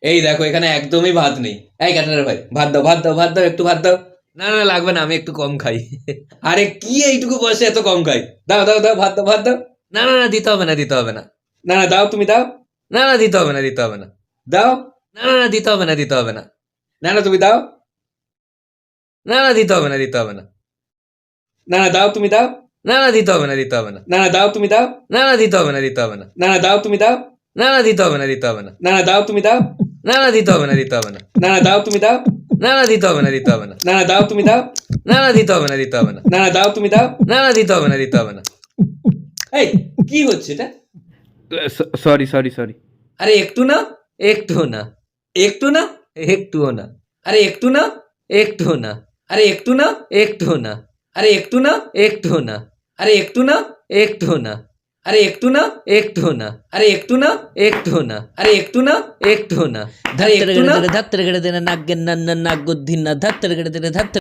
এই দেখো এখানে একদমই ভাত নেই। এই ক্যাটারার ভাই, ভাত দাও, ভাত দাও, ভাত দাও, একটু ভাত দাও। না না লাগবে না, আমি একটু কম খাই। আরে কি এইটুকু বয়সে এত কম খাই? দাও দাও দাও, ভাত দাও, ভাত দাও। না না না, দিতে হবে না, দিতে হবে না। না না দাও, তুমি দাও। না না দিতে হবে না, দিতে হবে না। দাও। না না না, দিতে হবে না, দিতে হবে না। না না তুমি দাও। না না দিতে হবে না, দিতে হবে না। না না দাও, তুমি দাও। না না দিতে হবে না, দিতে হবে না। না না দাও, তুমি দাও। না না দিতে হবে না, দিতে হবে না। না না দাও, তুমি দাও। না না দিতে হবে না, দিতে হবে না। না না দাও, তুমি দাও। না না দিতে হবে না, দিতে হবে না। না না দাও, তুমি দাও। না না দিতে হবে না, দিতে হবে না। না না দাও, তুমি দাও। না না দিতে হবে না, দিতে হবে না। না না দাও, তুমি দাও। না না দিতে হবে না, দিতে হবে না। এই কি হচ্ছে এটা? Sorry sorry sorry. আরে একটু না, একটু না, একটু না, একটুও না। আরে একটু না, একটু না। আরে একটু না, একটু না। আরে একটু না, একটু না। আরে একটু না, একটু না। আরে একটু না, একটু না। আরে একটু না, একটু না। আরে একটু না, একটু না। আরে একটু না। ಧತ್ತರಗಡೆ ದಿನ ನಾಗ್ಗೆನ್ನ ನಾಗುದ್ದಿನ ಧತ್ತರಗಡೆ ದಿನ ಧತ್ತ